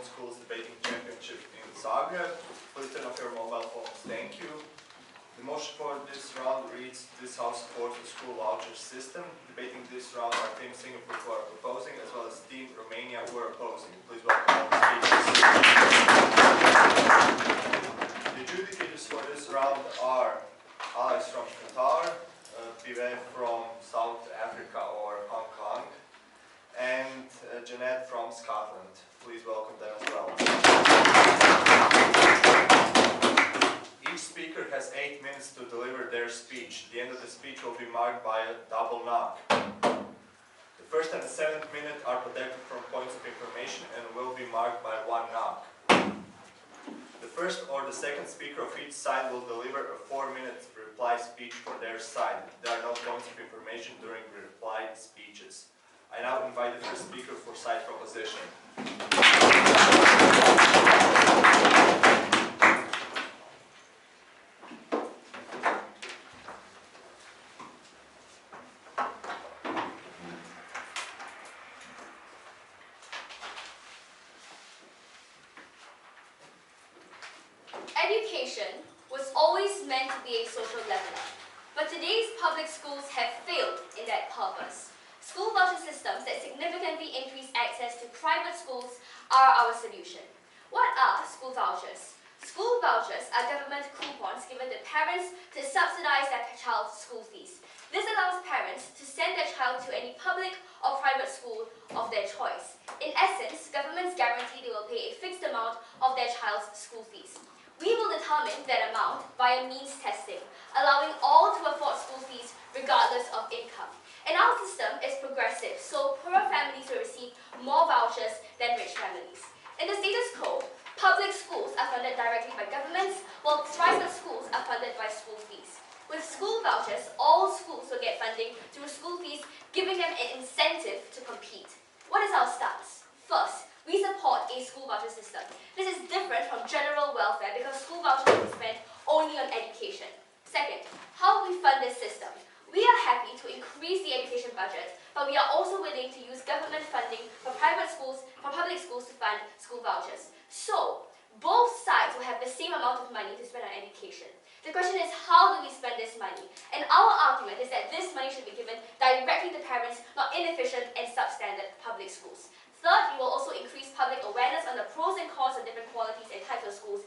Schools Debating Championship in Zagreb. Please turn off your mobile phones. Thank you. The motion for this round reads, this House supports the school voucher system. Debating this round are Team Singapore who are proposing, as well as Team Romania who are opposing. Please welcome all the speakers. The adjudicators for this round are Alex from Qatar, Pivet from South Africa or Hong Kong, and Jeanette from Scotland. Please welcome them as well. Each speaker has 8 minutes to deliver their speech. The end of the speech will be marked by a double knock. The first and the 7th minute are protected from points of information and will be marked by 1 knock. The first or the second speaker of each side will deliver a 4-minute reply speech for their side. There are no points of information during reply speeches. I now invite the first speaker for side proposition. Education was always meant to be a social leveler, but today's public schools have failed in that purpose. School voucher systems that significantly increase access to private schools are our solution. What are school vouchers? School vouchers are government coupons given to parents to subsidize their child's school fees. This allows parents to send their child to any public or private school of their choice. In essence, governments guarantee they will pay a fixed amount of their child's school fees. We will determine that amount via means testing, allowing all to afford school fees regardless of income. And our system is progressive, so poorer families will receive more vouchers than rich families. In the status quo, public schools are funded directly by governments, while private schools are funded by school fees. With school vouchers, all schools will get funding through school fees, giving them an incentive to compete. What is our stance? First, we support a school voucher system. This is different from general welfare because school vouchers will be spent only on education. Second, how we fund this system. We are happy to increase the education budget, but we are also willing to use government funding for private schools, for public schools to fund school vouchers. So, both sides will have the same amount of money to spend on education. The question is, how do we spend this money? And our argument is that this money should be given directly to parents, not inefficient and substandard public schools. Third, we will also increase public awareness on the pros and cons of different qualities and types of schools,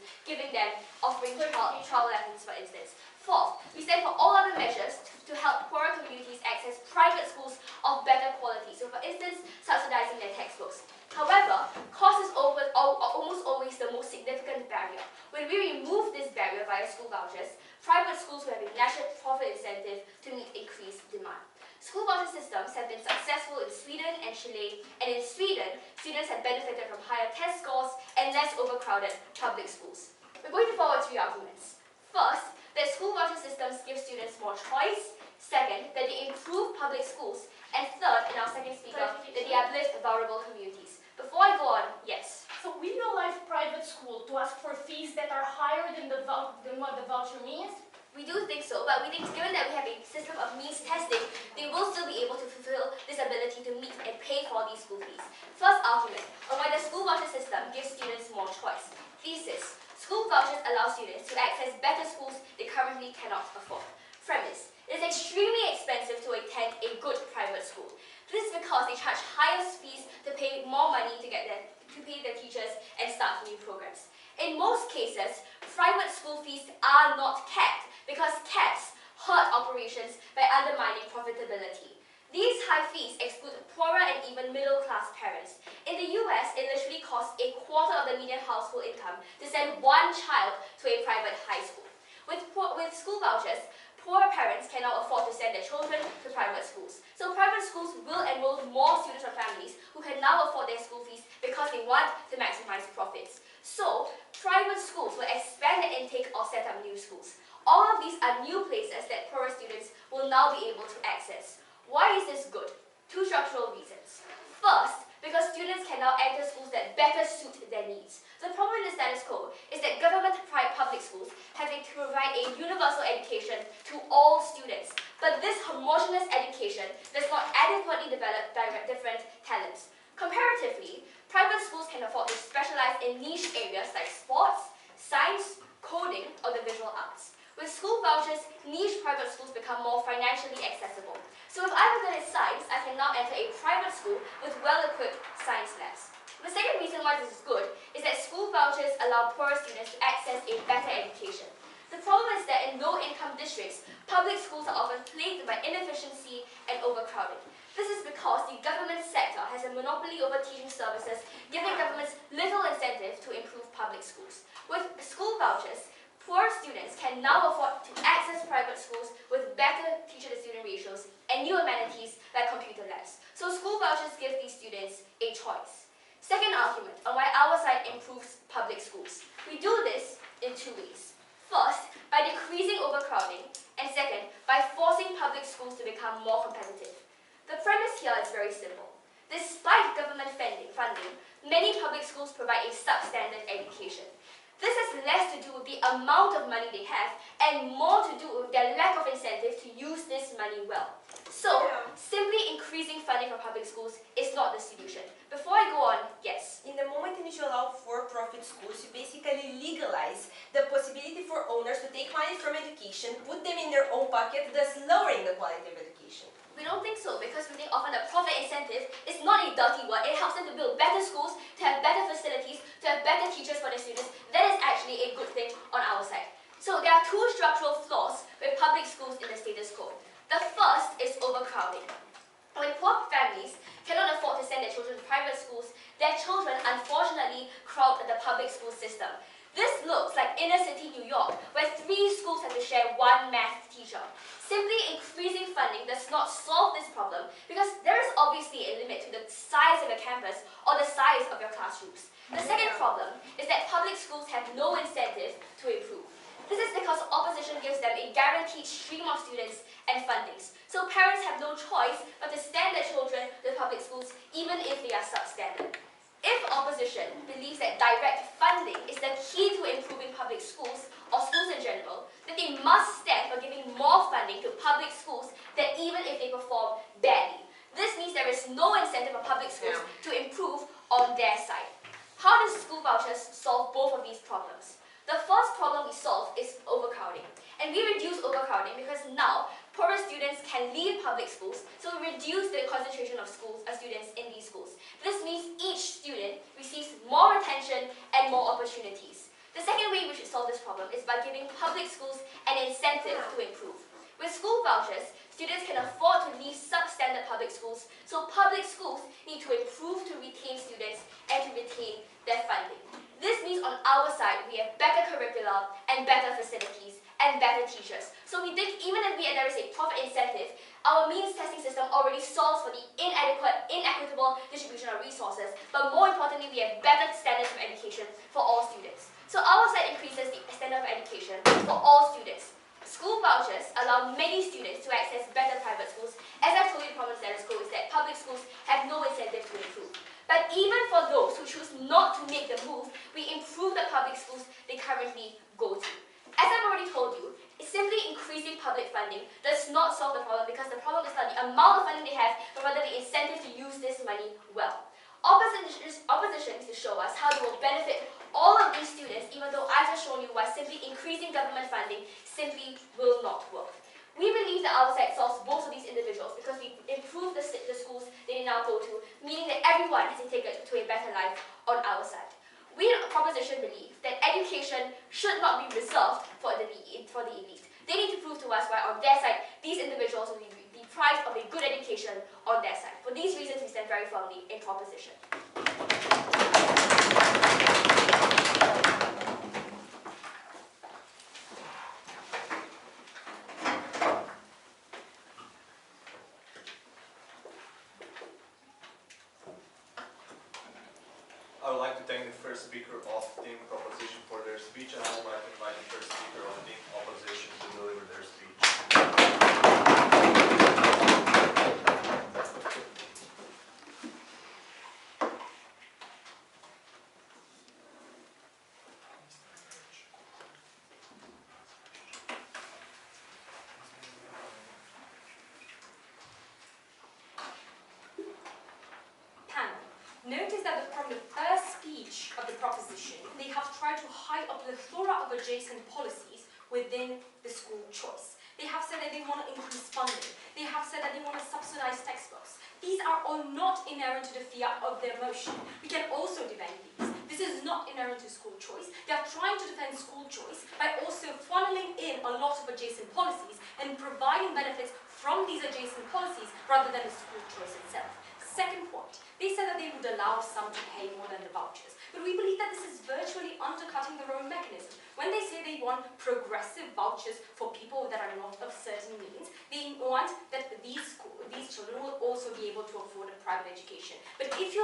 offering child lessons, for instance. Fourth, we stand for all other measures to help poorer communities access private schools of better quality. So, for instance, subsidizing their textbooks. However, cost is almost always the most significant barrier. When we remove this barrier via school vouchers, private schools will have a natural profit incentive to meet increased demand. School voucher systems have been successful in Sweden and Chile, and in Sweden, students have benefited from higher test scores and less overcrowded public schools. We're going to forward 3 arguments. First, that school voucher systems give students more choice. Second, that they improve public schools. And third, in our second speaker, that they uplift vulnerable communities. Before I go on, yes. So we penalize private school to ask for fees that are higher than what the voucher means? We do think so, but we think given that we have a system of means testing, they will still be able to fulfill this ability to meet and pay for these school fees. First argument on why the school voucher system gives students more choice. Thesis: school vouchers allow students to access better schools they currently cannot afford. Premise: it is extremely expensive to attend a good private school. This is because they charge higher fees to pay more money to pay their teachers and start new programs. In most cases, private school fees are not capped because caps hurt operations by undermining profitability. These high fees exclude poorer and even middle-class parents. In the US, it literally costs a quarter of the median household income to send one child to a private high school. With school vouchers, poor parents cannot afford to send their children to private schools. So private schools will enroll more students from families who can now afford their school fees because they want to maximize profits. So private schools will expand their intake or set up new schools. All of these are new places that poorer students will now be able to access. Why is this good? 2 structural reasons. First, because students can now enter schools that better suit their needs. The problem in the status quo is that government public schools have to provide a universal education to all students, but this homogeneous education does not adequately develop different talents. Comparatively, Private schools can afford to specialize in niche areas like sports, science, coding, or the visual arts. With school vouchers, niche private schools become more financially accessible. So if I'm good at science, I can now enter a private school with well-equipped science labs. The second reason why this is good is that school vouchers allow poorer students to access a better education. The problem is that in low-income districts, public schools are often plagued by inefficiency and overcrowding. This is because the government sector has a monopoly over teaching services, giving governments little incentive to improve public schools. With school vouchers, poor students can now afford to access private schools with better teacher-to-student ratios and new amenities like computer labs. So school vouchers give these students a choice. Second argument on why our side improves public schools. We do this in two ways. First, by decreasing overcrowding, and second, by forcing public schools to become more competitive. The premise here is very simple. Despite government funding, many public schools provide a substandard education. This has less to do with the amount of money they have and more to do with their lack of incentive to use this money well. So, simply increasing funding for public schools is not the solution. Before I go on, yes. In the moment in which you allow for-profit schools, you basically legalize the possibility for owners to take money from education, put them in their own pocket, thus lowering the quality of education. We don't think so because we think often the profit incentive is not a dirty word. It helps them to build better schools, to have better facilities, to have better teachers for their students. That is actually a good thing on our side. So there are two structural flaws with public schools in the status quo. The first is overcrowding. When poor families cannot afford to send their children to private schools, their children unfortunately crowd the public school system. This looks like inner city New York, where 3 schools have to share one math teacher. Simply increasing funding does not solve this problem because there is obviously a limit to the size of your campus or the size of your classrooms. The second problem is that public schools have no incentive to improve. This is because opposition gives them a guaranteed stream of students and fundings. So parents have no choice but to send their children to public schools even if they are substandard. If opposition believes that direct funding is the key to improving public schools or schools in general, then they must stand for giving more funding to public schools than even if they perform badly. This means there is no incentive for public schools to improve on their side. How does school vouchers solve both of these problems? The first problem we solve is overcrowding. And we reduce overcrowding because now poorer students can leave public schools, so we reduce the concentration of students in these schools. This means each student receives more attention and more opportunities. The second way we should solve this problem is by giving public schools an incentive to improve. With school vouchers, students can afford to leave substandard public schools, so public schools need to improve to retain students and to retain their funding. This means on our side, we have better curricula and better facilities and better teachers. So we think even if there is a profit incentive, our means testing system already solves for the inequitable distribution of resources, but more importantly, we have better standards of education for all students. So our side increases the standard of education for all students. School vouchers allow many students to access better private schools. As I've told you, the problem status quo is that public schools have no incentive to improve. But even for those who choose not to make the move, we improve the public schools they currently go to. As I've already told you, simply increasing public funding does not solve the problem because the problem is not the amount of funding they have, but rather the incentive to use this money well. Opposition needs to show us how they will benefit all of these students, even though I've just shown you why simply increasing government funding simply will not work. We believe that our side solves both of these individuals because we improve the schools they now go to, meaning that everyone has a ticket to a better life on our side. We in proposition believe that education should not be reserved for the elite. They need to prove to us why on their side, these individuals will be deprived of a good education on their side. For these reasons, we stand very firmly in proposition. I would like to thank the first speaker of Team Proposition for their speech, and I would like to invite the first speaker of Team Opposition to deliver their speech. Panel. Notice that from the hide a plethora of adjacent policies within the school choice. They have said that they want to increase funding. They have said that they want to subsidize textbooks. These are all not inherent to the fiat of their motion. We can also defend these. This is not inherent to school choice. They are trying to defend school choice by also funneling in a lot of adjacent policies and providing benefits from these adjacent policies rather than the school choice itself. Second point, they said that they would allow some to pay more than the vouchers, but we believe that this is virtually undercutting their own mechanism. When they say they want progressive vouchers for people that are not of certain means, they want that these children will also be able to afford a private education. But if you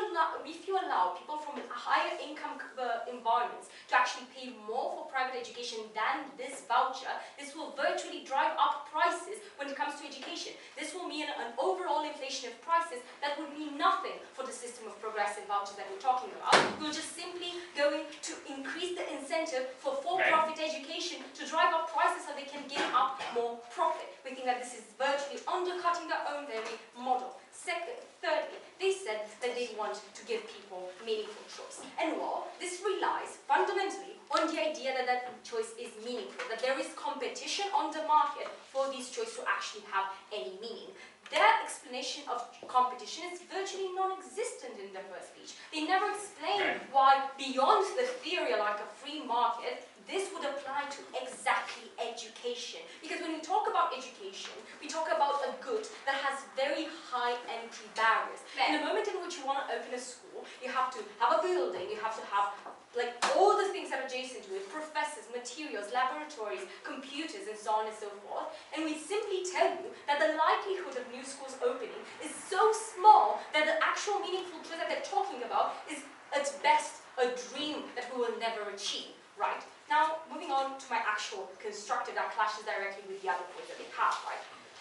allow people from higher income environments to actually pay more for private education than this voucher, this will virtually drive up prices when it comes to education. This will mean an overall inflation of prices that would mean nothing for the system of progressive vouchers that we're talking about. We're just simply going to increase the incentive for for-profit education to drive up prices so they can gain up more profit. We think that this is virtually undercutting their own very model. Thirdly, they said that they want to give people meaningful choice. And well, this relies fundamentally on the idea that that choice is meaningful, that there is competition on the market for these choices to actually have any meaning. Their explanation of competition is virtually non-existent in their first speech. They never explain why, beyond the theory like a free market, this would apply to exactly education. Because when we talk about education, we talk about a good that has very high entry barriers. In the moment in which you want to open a school, you have to have a building, you have to have like all the things that are adjacent to it, professors, materials, laboratories, computers, and so on and so forth. And we simply tell you that the likelihood of new schools opening is so small that the actual meaningful truth that they're talking about is at best a dream that we will never achieve, right? Now, moving on to my actual constructive that clashes directly with the other points that they have, right?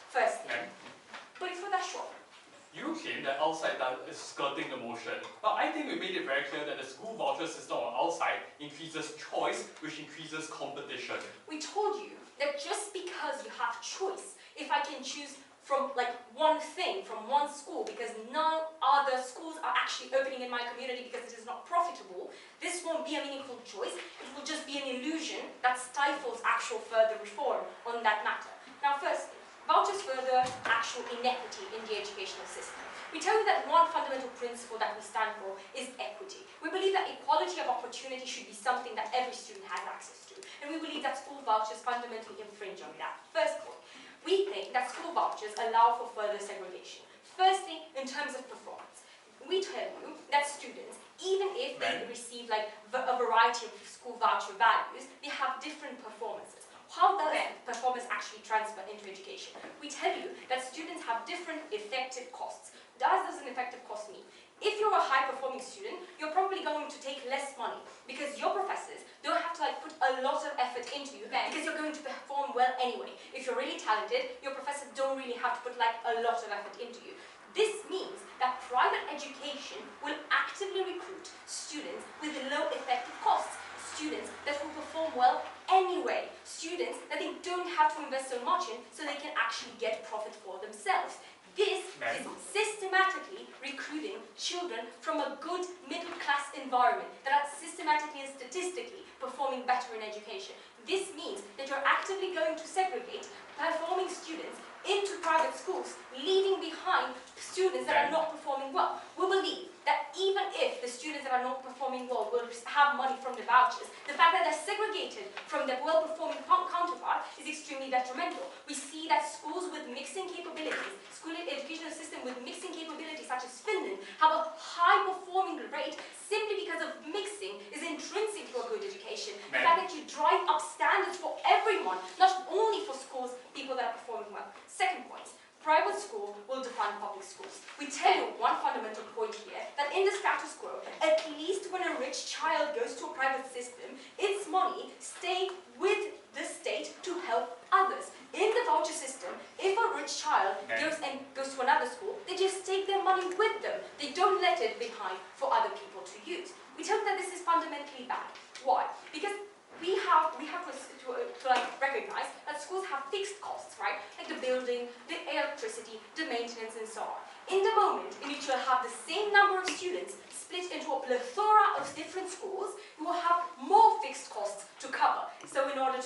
Firstly, but before that, sure. You claim that outside that is skirting the motion, but I think we made it very clear that the school voucher system on outside increases choice, which increases competition. We told you that just because you have choice, if I can choose from like one thing, from one school, because no other schools are actually opening in my community because it is not profitable, this won't be a meaningful choice. It will just be an illusion that stifles actual further reform on that matter. Now, firstly, vouchers further actual inequity in the educational system. We tell you that one fundamental principle that we stand for is equity. We believe that equality of opportunity should be something that every student has access to, and we believe that school vouchers fundamentally infringe on that. First point, we think that school vouchers allow for further segregation. Firstly, in terms of performance, we tell you that students, even if they receive like a variety of school voucher values, they have different performances. How does performance actually transfer into education? We tell you that students have different effective costs. What does an effective cost mean? If you're a high-performing student, you're probably going to take less money because your professors don't have to like put a lot of effort into you because you're going to perform well anyway. If you're really talented, your professors don't really have to put like a lot of effort into you. This means that private education will actively recruit students with low effective costs, students that will perform well anyway, students that they don't have to invest so much in so they can actually get profit for themselves. This is systematically recruiting children from a good middle-class environment that are systematically and statistically performing better in education. This means that you're actively going to segregate performing students into private schools, leaving behind students that are not performing well. We believe that even if the students that are not performing well will have money from the vouchers, the fact that they're segregated from their well-performing counterpart is extremely detrimental. We see that schools with mixing capabilities, school educational system with mixing capabilities such as Finland, have a high-performing rate simply because of mixing is intrinsic to a good education. The fact that you drive up standards for everyone, not only for schools, people that are performing well. Second point, private school will define public schools. We tell you one fundamental point here, that in the status quo, at least when a rich child goes to a private system, its money stays with the state to help others. In the voucher system, if a rich child goes to another school, they just take their money with them. They don't let it behind for other people to use. We tell you that this is fundamentally bad. Why? Because we have to like recognize that schools have fixed costs, right? Like the building, the electricity, the maintenance, and so on. In the moment in which you'll have the same number of students split into a plethora of different schools, you will have more fixed costs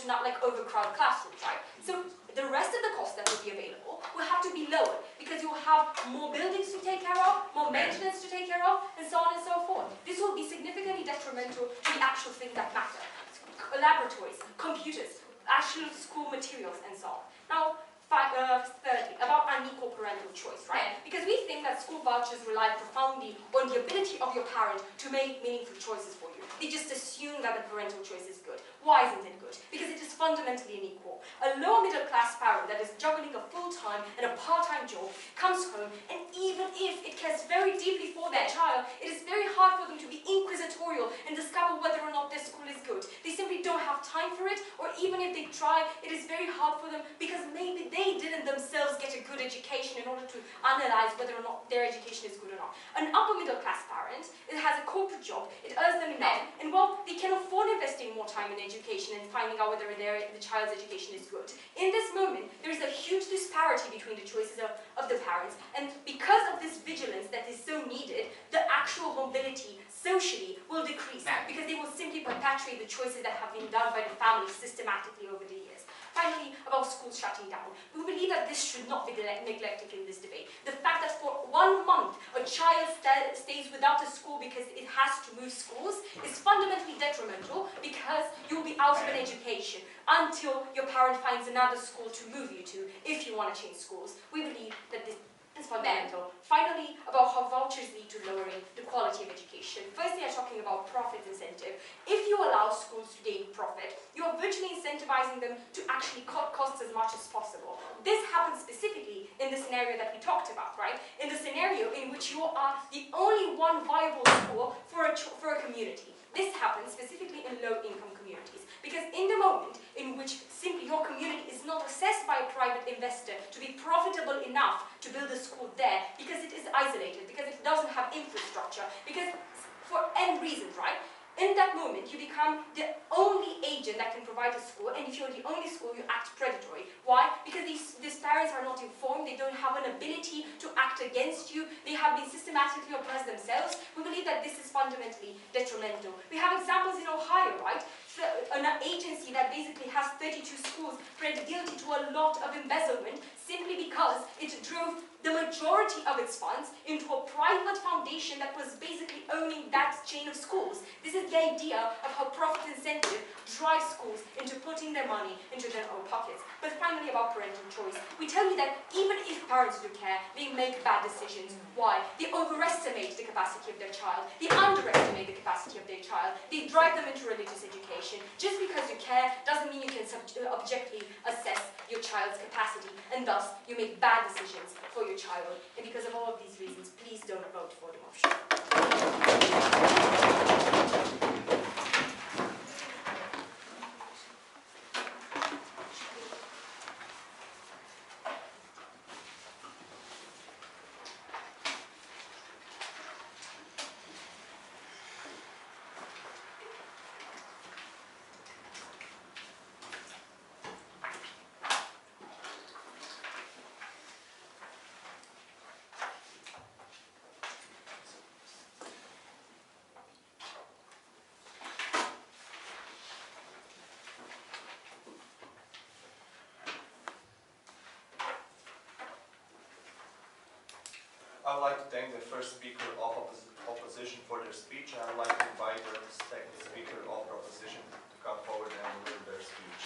to not like overcrowd classrooms, right? So the rest of the cost that will be available will have to be lower because you will have more buildings to take care of, more maintenance to take care of, and so on and so forth. This will be significantly detrimental to the actual things that matter. Laboratories, computers, actual school materials, and so on. Now, thirdly, about unequal parental choice, right? Because we think that school vouchers rely profoundly on the ability of your parent to make meaningful choices for you. They just assume that the parental choice is good. Why isn't it good? Because it is fundamentally unequal. A lower middle class parent that is juggling a full-time and a part-time job comes home, and even if it cares very deeply for their child, it is very hard for them to be inquisitorial and discover whether or not their school is good. They simply don't have time for it, or even if they try, it is very hard for them because maybe they didn't themselves get a good education in order to analyze whether or not their education is good or not. An upper middle class parent, it has a corporate job, it earns them enough, and well, they can afford investing more time in education and finding out whether the child's education is good. In this moment, there is a huge disparity between the choices of the parents, and because of this vigilance that is so needed, the actual mobility socially will decrease because they will simply perpetuate the choices that have been done by the family systematically over the years. Finally, about schools shutting down. We believe that this should not be neglected in this debate. The fact that for 1 month a child stays without a school because it has to move schools is fundamentally detrimental because you'll be out of an education until your parent finds another school to move you to if you want to change schools. We believe that this is fundamental. Finally, about how vouchers lead to lowering the quality of education. Firstly, I'm talking about profit incentive. If you allow schools to gain profit, you are virtually incentivizing them to actually cut costs as much as possible. This happens specifically in the scenario that we talked about, right? In the scenario in which you are the only one viable school for a community. This happens specifically in low-income communities because in the moment in which simply your community is not assessed by a private investor to be profitable enough to build a school there because it is isolated, because it doesn't have infrastructure, because for any reasons, right? In that moment, you become the only agent that can provide a school, and if you're the only school, you act predatory. Why? Because these parents are not informed, they don't have an ability to act against you, they have been systematically oppressed themselves. We believe that this is fundamentally detrimental. We have examples in Ohio, right? An agency that basically has 32 schools pled guilty to a lot of embezzlement simply because it drove the majority of its funds into a private foundation that was basically owning that chain of schools. This is the idea of how profit incentive drives schools into putting their money into their own pockets. But finally, about parental choice, we tell you that even if parents do care, they make bad decisions. Why? They overestimate the capacity of their child. They underestimate the capacity of their child. They drive them into religious education. Just because you care doesn't mean you can objectively assess your child's capacity, and thus you make bad decisions for your child. And because of all of these reasons, please don't vote for the motion. I would like to thank the first speaker of opposition for their speech, and I would like to invite the second speaker of opposition to come forward and deliver their speech.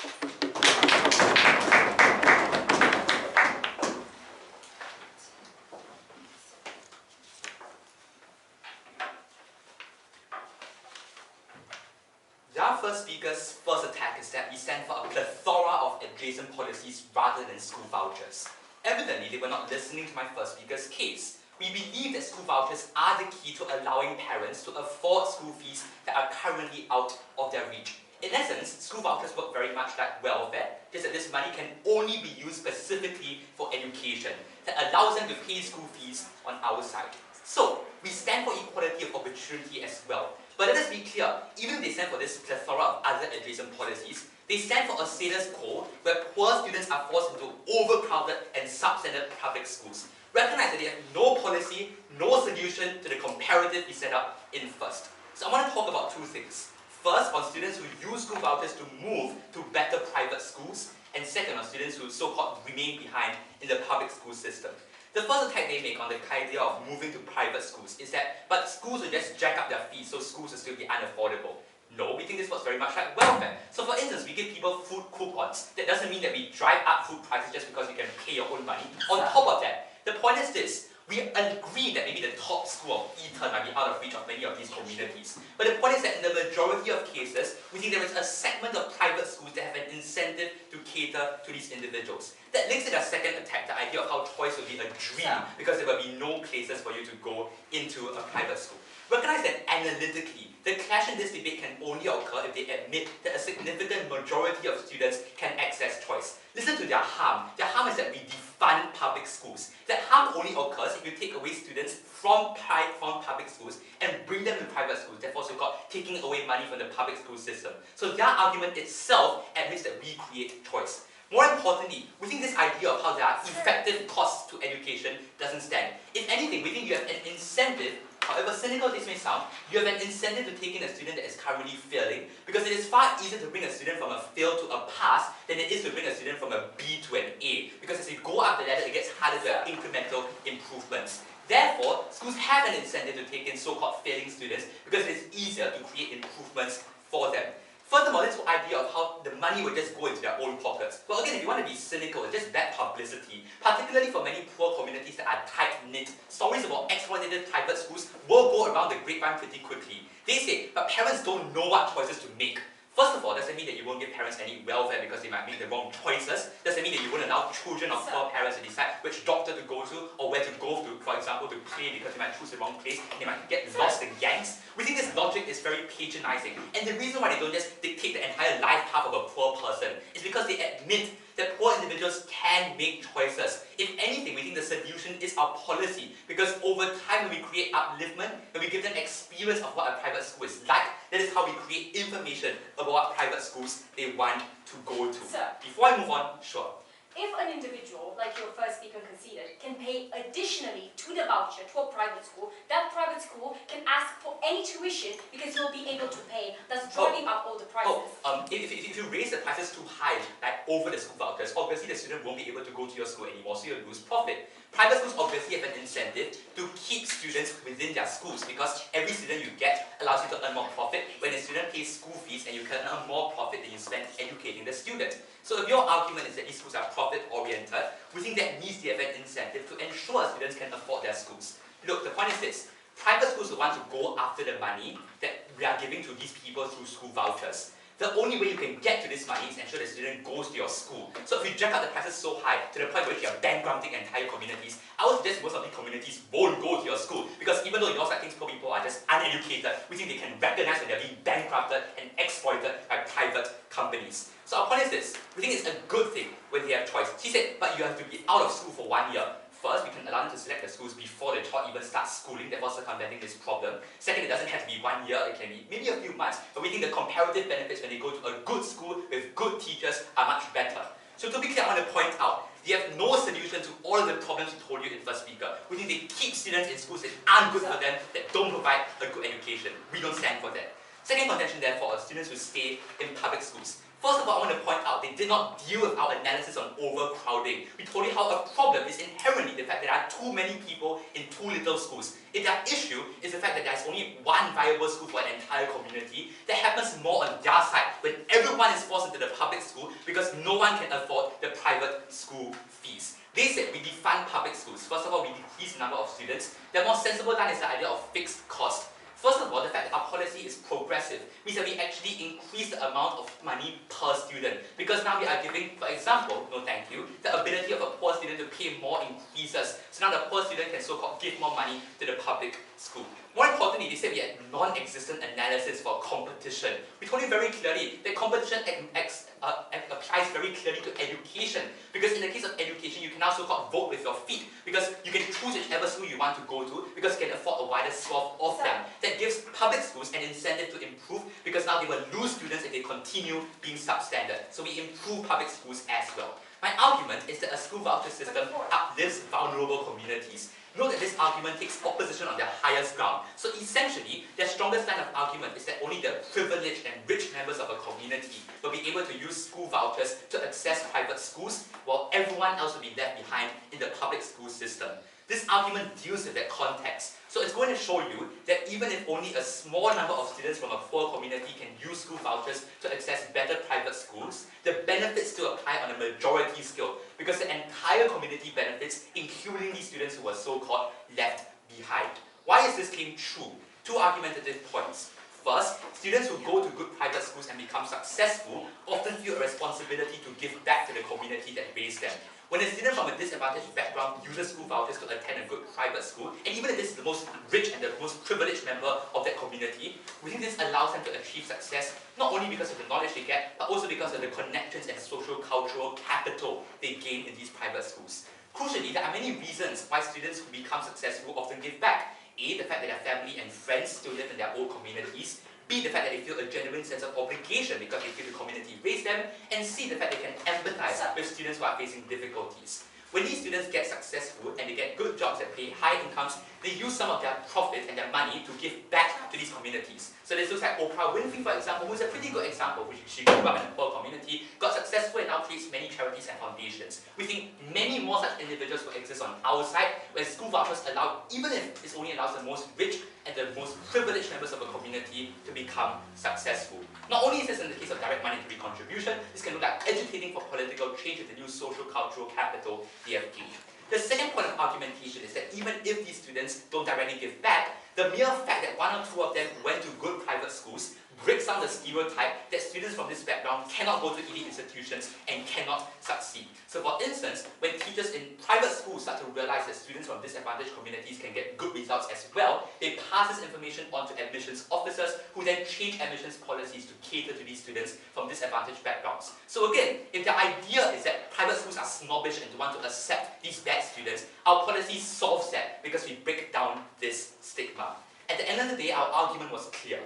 Our first speaker's first attack is that we stand for a plethora of adjacent policies rather than school vouchers. Evidently, they were not listening to my first speaker's case. We believe that school vouchers are the key to allowing parents to afford school fees that are currently out of their reach. In essence, school vouchers work very much like welfare, just that this money can only be used specifically for education, that allows them to pay school fees on our side. So, we stand for equality of opportunity as well. But let us be clear, even if they stand for this plethora of other adjacent policies, they stand for a status quo where poor students are forced into overcrowded and substandard public schools. Recognize that they have no policy, no solution to the comparative we set up in first. So I want to talk about two things. First, on students who use school vouchers to move to better private schools, and second, on students who so-called remain behind in the public school system. The first attack they make on the idea of moving to private schools is that, but schools will just jack up their fees, so schools will still be unaffordable. No, we think this works very much like welfare. So for instance, we give people food coupons. That doesn't mean that we drive up food prices just because you can pay your own money. On top of that, the point is this. We agree that maybe the top school of Eton might be out of reach of many of these communities. But the point is that in the majority of cases, we think there is a segment of private schools that have an incentive to cater to these individuals. That links to the second attack, the idea of how choice will be a dream because there will be no places for you to go into a private school. Recognize that analytically, the clash in this debate can only occur if they admit that a significant majority of students can access choice. Listen to their harm. Their harm is that we defund public schools. That harm only occurs if you take away students from public schools and bring them to private schools, therefore so-called taking away money from the public school system. So their argument itself admits that we create choice. More importantly, we think this idea of how there are effective costs to education doesn't stand. If anything, we think you have an incentive, however cynical this may sound, you have an incentive to take in a student that is currently failing, because it is far easier to bring a student from a fail to a pass than it is to bring a student from a B to an A. Because as you go up the ladder, it gets harder to have incremental improvements. Therefore, schools have an incentive to take in so-called failing students because it is easier to create improvements for them. Furthermore, this whole idea of how the money will just go into their own pockets. Well, again, if you want to be cynical, it's just bad publicity, particularly for many poor communities that are tight-knit. Stories about exploitative private schools will go around the grapevine pretty quickly. They say, but parents don't know what choices to make. First of all, doesn't mean that you won't give parents any welfare because they might make the wrong choices. Doesn't mean that you won't allow children of poor parents to decide which doctor to go to or where to go to, for example, to play because they might choose the wrong place and they might get lost in gangs. We think this logic is very patronizing. And the reason why they don't just dictate the entire life path of a poor person is because they admit that poor individuals can make choices. If anything, we think the solution is our policy, because over time when we create upliftment, when we give them experience of what a private school is like, that is how we create information about what private schools they want to go to. Sir. Before I move on, sure. If an individual, like your first speaker conceded, can pay additionally to the voucher to a private school, that private school can ask for any tuition because you'll be able to pay, thus driving up all the prices. If you raise the prices too high, like over the school vouchers, obviously the student won't be able to go to your school anymore, so you'll lose profit. Private schools obviously have an incentive to keep students within their schools because every student you get allows you to earn more profit when a student pays school fees and you can earn more profit than you spend educating the student. So if your argument is that these schools are profit-oriented, we think that means they have an incentive to ensure students can afford their schools. Look, the point is this. Private schools want to go after the money that we are giving to these people through school vouchers. The only way you can get to this money is ensure the student goes to your school. So if you jack up the prices so high to the point where you are bankrupting entire communities, I would suggest most of the communities won't go to your school because even though yours I think poor people are just uneducated, we think they can recognize when they're being bankrupted and exploited by private companies. So our point is this, we think it's a good thing when they have choice. She said, but you have to be out of school for 1 year. First, we can allow them to select the schools before the child even starts schooling, therefore circumventing this problem. Second, it doesn't have to be 1 year, it can be maybe a few months, but we think the comparative benefits when they go to a good school with good teachers are much better. So to be clear, I want to point out, they have no solution to all of the problems we told you in first speaker. We think they keep students in schools that aren't good for them, that don't provide a good education. We don't stand for that. Second contention, therefore, are students who stay in public schools. First of all, I want to point out they did not deal with our analysis on overcrowding. We told you how a problem is inherently the fact that there are too many people in too little schools. If their issue is the fact that there's only one viable school for an entire community, that happens more on their side when everyone is forced into the public school because no one can afford the private school fees. They said we defund public schools. First of all, we decrease the number of students. The more sensible one is the idea of fixed cost. First of all, the fact that our policy is progressive means that we actually increase the amount of money per student. Because now we are giving, for example, no thank you, the ability of a poor student to pay more increases. So now the poor student can so-called give more money to the public school. More importantly, they said we had non-existent analysis for competition. We told you very clearly that competition applies very clearly to education. Because in the case of education, you can now so-called vote with your feet. Because you can choose whichever school you want to go to because you can afford a wider swath of them. That gives public schools an incentive to improve because now they will lose students if they continue being substandard. So we improve public schools as well. My argument is that a school voucher system uplifts vulnerable communities. Note that this argument takes opposition on their highest ground. So essentially, their strongest line of argument is that only the privileged and rich members of a community will be able to use school vouchers to access private schools, while everyone else will be left behind in the public school system. This argument deals with that context. So it's going to show you that even if only a small number of students from a poor community can use school vouchers to access better private schools, the benefits still apply on a majority scale because the entire community benefits, including these students who were so-called left behind. Why is this claim true? Two argumentative points. First, students who go to good private schools and become successful often feel a responsibility to give back to the community that raised them. When a student from a disadvantaged background uses school vouchers to attend a good private school, and even if this is the most rich and the most privileged member of that community, we think this allows them to achieve success not only because of the knowledge they get, but also because of the connections and social cultural capital they gain in these private schools. Crucially, there are many reasons why students who become successful often give back. A, the fact that their family and friends still live in their old communities. B, the fact that they feel a genuine sense of obligation because they feel the community raised them. And C, the fact they can empathize with students who are facing difficulties. When these students get successful and they get good jobs that pay high incomes, they use some of their profit and their money to give back to these communities. So this looks like Oprah Winfrey, for example, who's a pretty good example, which she grew up in a poor community, got successful and now creates many charities and foundations. We think many more such individuals will exist on our side, where school vouchers allow, even if this only allows the most rich and the most privileged members of a community to become successful. Not only is this in the case of direct monetary contribution, this can look like agitating for political change with the new social cultural capital they have gained. The second point of argumentation is that even if these students don't directly give back, the mere fact that one or two of them went to good private schools breaks down the stereotype that students from this background cannot go to elite institutions and cannot succeed. So for instance, when teachers in private schools start to realize that students from disadvantaged communities can get good results as well, they pass this information on to admissions officers who then change admissions policies to cater to these students from disadvantaged backgrounds. So again, if the idea is that private schools are snobbish and don't want to accept these bad students, our policy solves that because we break down this stigma. At the end of the day, our argument was clear.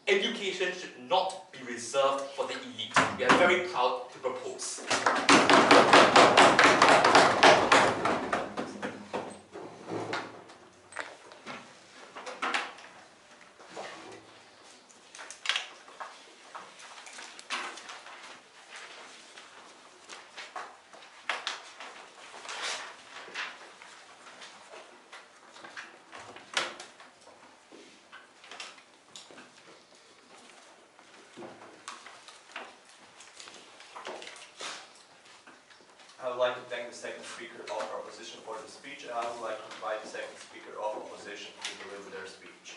Education should not be reserved for the elite. We are very proud to propose. I would like to thank the second speaker of our opposition for the speech, and I would like to invite the second speaker of opposition to deliver their speech.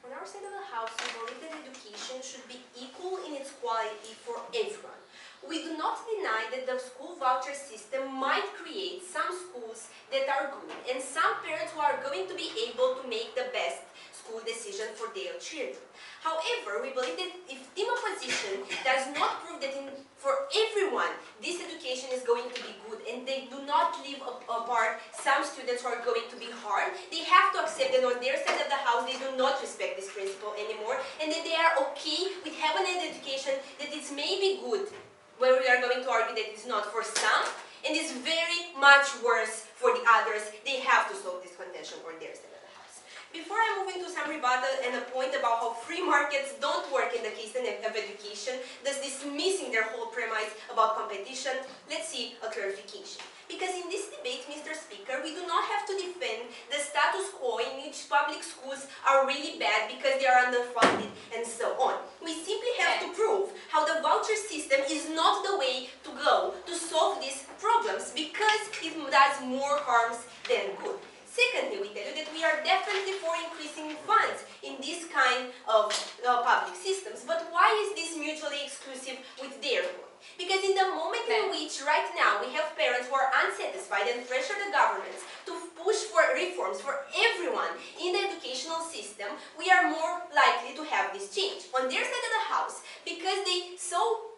On our side of the house, we believe that education should be equal in its quality for everyone. We do not deny that the school voucher system might create some schools that are good and some parents who are going to be able to make the best school decision for their children. However, we believe that if team opposition does not prove that for everyone this education is going to be good and they do not leave apart some students who are going to be hard, they have to accept that on their side of the house they do not respect this principle anymore and that they are okay with having an education that is maybe good, where we are going to argue that it's not for some and is very much worse for the others. They have to solve this contention on their side of the house. Before I move into some rebuttal and a point about how free markets don't work in the case of education, thus dismissing their whole premise about competition, let's see a clarification. Because in this debate, Mr. Speaker, we do not have to defend the status quo in which public schools are really bad because they are underfunded and so on. We simply have to prove how the voucher system is not the way to go to solve these problems because it does more harms than good. Secondly, we tell you that we are definitely for increasing funds in this kind of public systems. But why is this mutually exclusive with their goal? Because in the moment in which right now we have parents who are unsatisfied and pressure the governments to push for reforms for everyone in the educational system, we are more likely to have this change. On their side of the house, because they so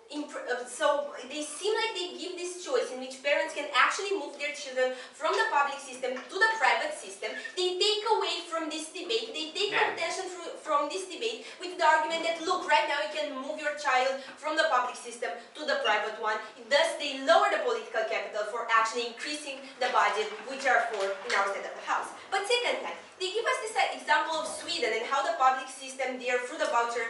so they seem like they give this choice in which parents can actually move their children from the public system to the private system. They take away from this debate, they take attention from this debate with the argument that, look, right now you can move your child from the public system to the private one. Thus, they lower the political capital for actually increasing the budget, which are for in our state of the house. But second time, they give us this example of Sweden and how the public system there through the voucher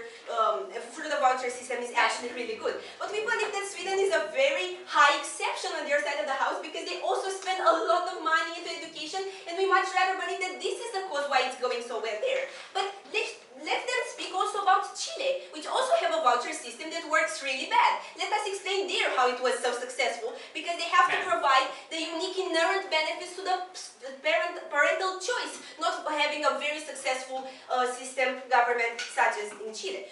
system is actually really good. But we believe that Sweden is a very high exception on their side of the house because they also spend a lot of money into education, and we much rather believe that this is the cause why it's going so well there. But let them speak also about Chile, which also have a voucher system that works really bad. Let us explain there how it was so successful, because they have to provide the unique inherent benefits to the parental choice, not having a very successful system government such as in Chile,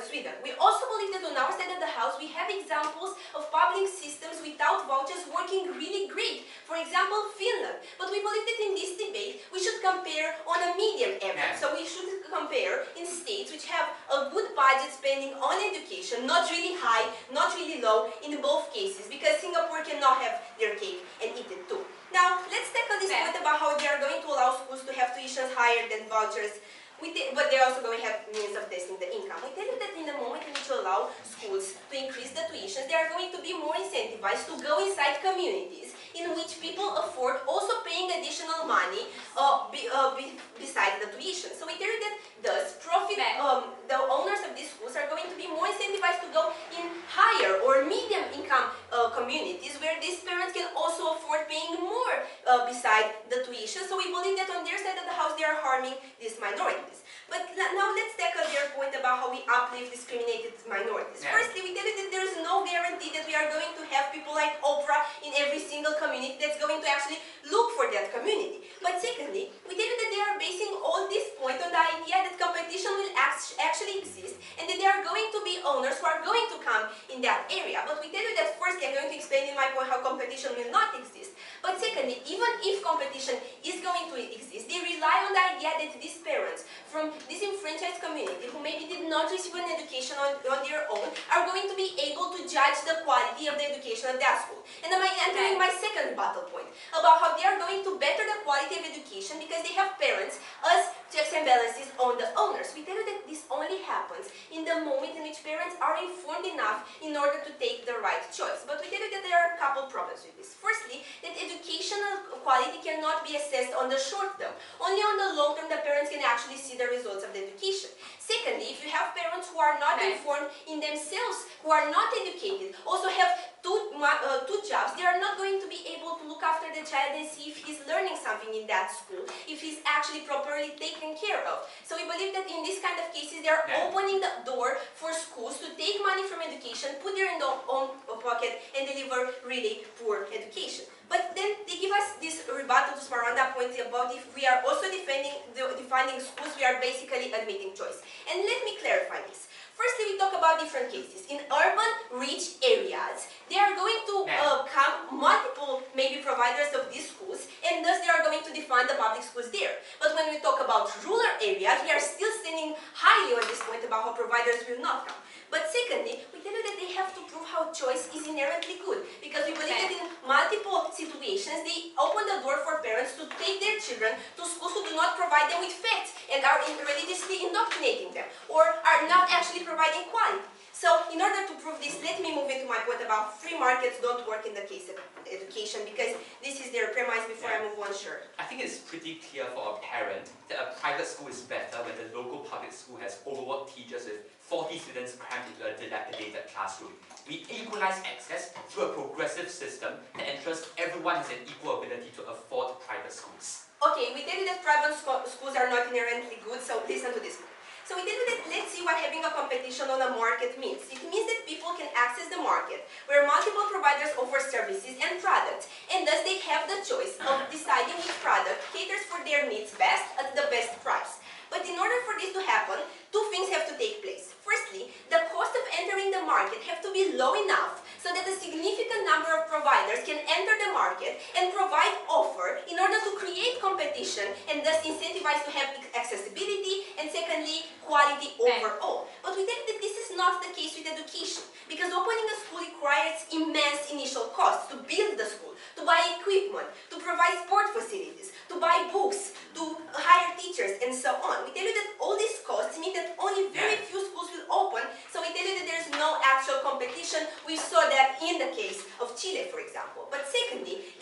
Sweden. We also believe that on our side of the house we have examples of public systems without vouchers working really great. For example, Finland. But we believe that in this debate we should compare on a medium average. So we should compare in states which have a good budget spending on education, not really high, not really low in both cases, because Singapore cannot have their cake and eat it too. Now, let's tackle this point about how they are going to allow schools to have tuitions higher than vouchers, but they're also going to have means of testing the income. We tell you that in the moment in which you allow schools to increase the tuitions, they are going to be more incentivized to go inside communities in which people afford also paying additional money besides the tuition. So we tell you that thus the owners of these schools are going to be more incentivized to go in higher or medium income communities where these parents can also afford paying more beside the tuition. So we believe that on their side of the house they are harming these minorities. But now let's tackle their point about how we uplift discriminated minorities. Firstly, we tell you that there is no guarantee that we are going to have people like Oprah in every single community that's going to actually look for that community. But secondly, we tell you that they are basing all this point on the idea that competition will actually exist and that there are going to be owners who are going to come in that area. But we tell you that firstly, I'm going to explain in my point how competition will not exist. But secondly, even if competition is going to exist, they rely on the idea that these parents from disenfranchised community who maybe did not receive an education on their own are going to be able to judge the quality of the education of that school. And I'm entering my second battle point about how they are going to better the quality of education because they have parents as checks and balances on the owners. We tell you that this only happens in the moment in which parents are informed enough in order to take the right choice. But we tell you that there are a couple problems with this. Firstly, that educational quality cannot be assessed on the short term. Only on the long term the parents can actually see the results of the education. Secondly, if you have parents who are not informed in themselves, who are not educated, also have two jobs, they are not going to be able to look after the child and see if he's learning something in that school, if he's actually properly taken care of. So we believe that in this kind of cases, they are opening the door for schools to take money from education, put it in their own pocket, and deliver really poor education. But then they give us this rebuttal to Smaranda point about if we are also defining schools, we are basically admitting choice. And let me clarify this. Firstly, we talk about different cases. In urban, rich areas, they are going to come multiple, maybe providers of these schools, and thus they are going to define the public schools there. But when we talk about rural areas, we are still standing highly on this point about how providers will not come. But secondly, we tell you that they have to prove how choice is inherently good, because we believe that in multiple situations, they open the door for parents to take their children to schools who do not provide them with facts and are religiously indoctrinating them, or are not actually providing quality. So, in order to prove this, let me move into my point about free markets don't work in the case of education, because this is their premise before I move on, sure. I think it's pretty clear for a parent that a private school is better when the local public school has overworked teachers with 40 students crammed into a dilapidated classroom. We equalize access through a progressive system that ensures everyone has an equal ability to afford private schools. Okay, we tell you that private schools are not inherently good, so listen to this. So we tell you that let's see what having a competition on a market means. It means that people can access the market where multiple providers offer services and products, and thus they have the choice of deciding which product caters for their needs best at the best price. But in order for this to happen, two things have to take place. Firstly, the cost of entering the market have to be low enough so that a significant number of providers can enter the market and provide offer in order to create competition and thus incentivize to have accessibility, and secondly, quality overall. But we tell you that this is not the case with education, because opening a school requires immense initial costs to build the school, to buy equipment, to provide sport facilities, to buy books, to hire teachers, and so on. We tell you that all these costs mean that only very few schools will open, so we tell you that there's no actual competition. We saw that in the case of Chile, for example. But secondly,